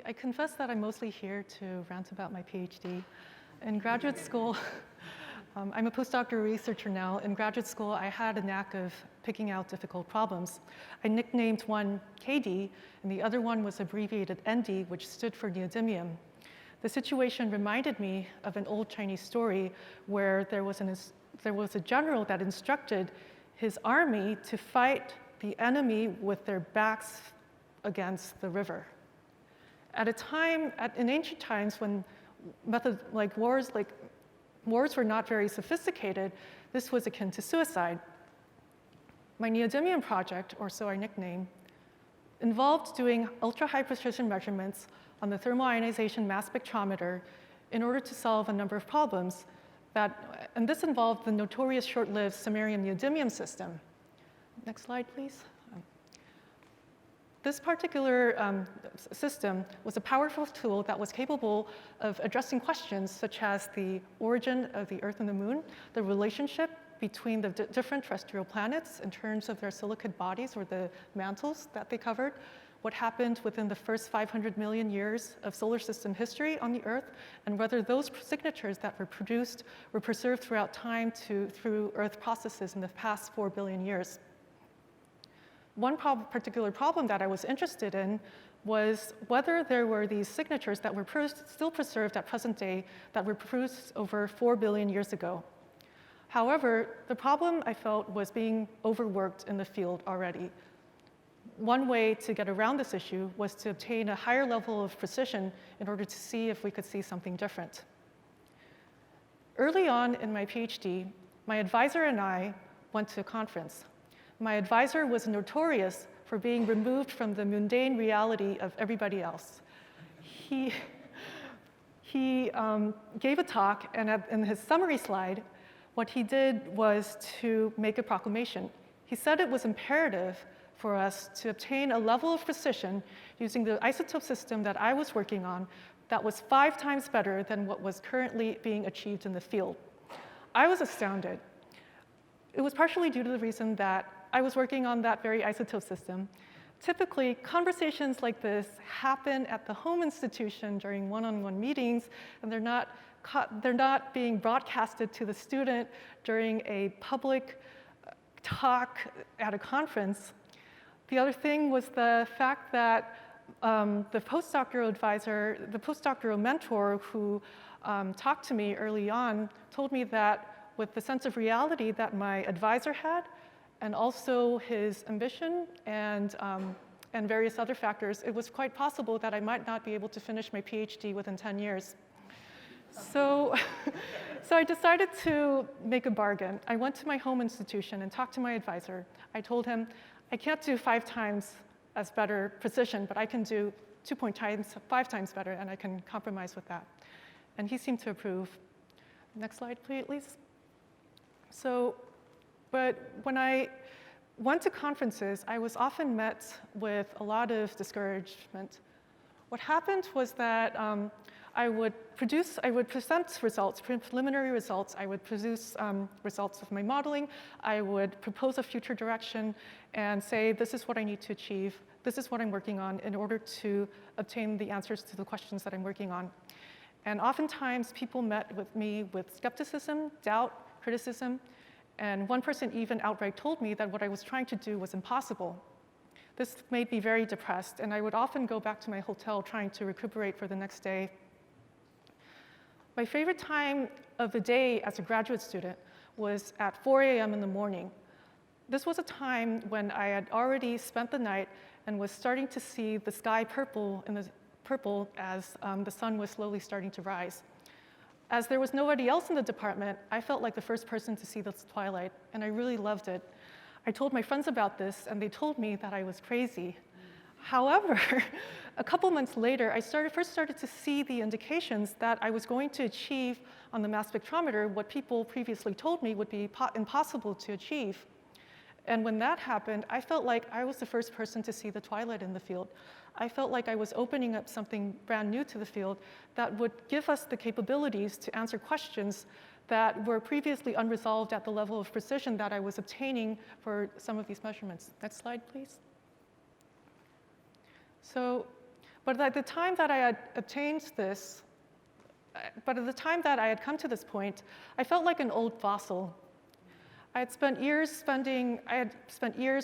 I confess that I'm mostly here to rant about my PhD. In graduate school, I'm a postdoctoral researcher now. In graduate school, I had a knack of picking out difficult problems. I nicknamed one KD, and the other one was abbreviated ND, which stood for neodymium. The situation reminded me of an old Chinese story where there was a general that instructed his army to fight the enemy with their backs against the river. At a time, in ancient times when methods like wars were not very sophisticated, this was akin to suicide. My neodymium project, or so I nicknamed, involved doing ultra-high precision measurements on the thermal ionization mass spectrometer in order to solve a number of problems and this involved the notorious short-lived Samarium neodymium system. Next slide, please. This particular system was a powerful tool that was capable of addressing questions such as the origin of the Earth and the Moon, the relationship between the different terrestrial planets in terms of their silicate bodies or the mantles that they covered, what happened within the first 500 million years of solar system history on the Earth, and whether those signatures that were produced were preserved throughout time through Earth processes in the past 4 billion years. One particular problem that I was interested in was whether there were these signatures that were still preserved at present day that were produced over 4 billion years ago. However, the problem I felt was being overworked in the field already. One way to get around this issue was to obtain a higher level of precision in order to see if we could see something different. Early on in my PhD, my advisor and I went to a conference. My advisor was notorious for being removed from the mundane reality of everybody else. He gave a talk, and in his summary slide, what he did was to make a proclamation. He said it was imperative for us to obtain a level of precision using the isotope system that I was working on that was 5 times better than what was currently being achieved in the field. I was astounded. It was partially due to the reason that I was working on that very isotope system. Typically, conversations like this happen at the home institution during one-on-one meetings, and they're not being broadcasted to the student during a public talk at a conference. The other thing was the fact that the postdoctoral mentor who talked to me early on told me that with the sense of reality that my advisor had, and also his ambition and various other factors, it was quite possible that I might not be able to finish my PhD within 10 years. So I decided to make a bargain. I went to my home institution and talked to my advisor. I told him, I can't do 5 times as better precision, but I can do 2.5 times better, and I can compromise with that. And he seemed to approve. Next slide, please. But when I went to conferences, I was often met with a lot of discouragement. What happened was that I would present results, preliminary results. I would produce results of my modeling. I would propose a future direction and say, this is what I need to achieve. This is what I'm working on in order to obtain the answers to the questions that I'm working on. And oftentimes, people met with me with skepticism, doubt, criticism. And one person even outright told me that what I was trying to do was impossible. This made me very depressed, and I would often go back to my hotel trying to recuperate for the next day. My favorite time of the day as a graduate student was at 4 a.m. in the morning. This was a time when I had already spent the night and was starting to see the sky purple as the sun was slowly starting to rise. As there was nobody else in the department, I felt like the first person to see the twilight, and I really loved it. I told my friends about this, and they told me that I was crazy. However, a couple months later, I first started to see the indications that I was going to achieve on the mass spectrometer what people previously told me would be impossible to achieve. And when that happened, I felt like I was the first person to see the twilight in the field. I felt like I was opening up something brand new to the field that would give us the capabilities to answer questions that were previously unresolved at the level of precision that I was obtaining for some of these measurements. Next slide, please. But at the time that I had obtained this, but at the time that I had come to this point, I felt like an old fossil. I had spent years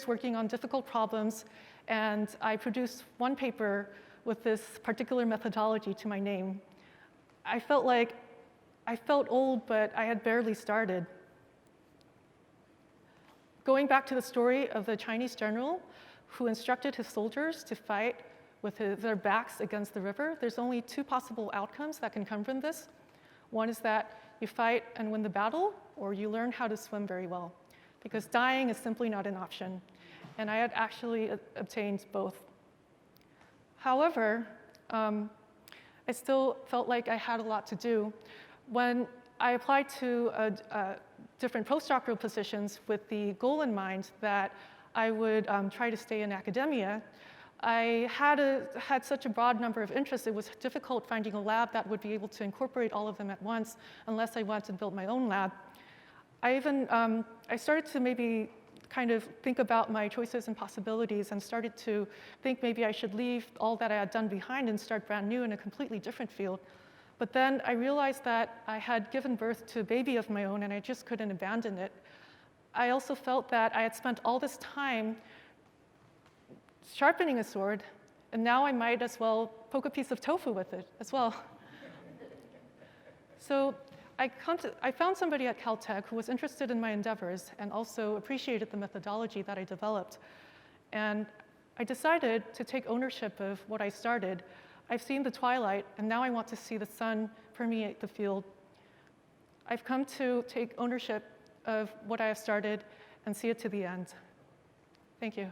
working on difficult problems, and I produced one paper with this particular methodology to my name. I felt old, but I had barely started. Going back to the story of the Chinese general who instructed his soldiers to fight with their backs against the river, there's only two possible outcomes that can come from this. One is that you fight and win the battle, or you learn how to swim very well, because dying is simply not an option. And I had actually obtained both. However, I still felt like I had a lot to do. When I applied to different postdoctoral positions with the goal in mind that I would try to stay in academia, I had such a broad number of interests, it was difficult finding a lab that would be able to incorporate all of them at once unless I wanted to build my own lab. I started to maybe kind of think about my choices and possibilities and started to think maybe I should leave all that I had done behind and start brand new in a completely different field. But then I realized that I had given birth to a baby of my own and I just couldn't abandon it. I also felt that I had spent all this time sharpening a sword, and now I might as well poke a piece of tofu with it as well. So I found somebody at Caltech who was interested in my endeavors and also appreciated the methodology that I developed. And I decided to take ownership of what I started. I've seen the twilight, and now I want to see the sun permeate the field. I've come to take ownership of what I have started and see it to the end. Thank you.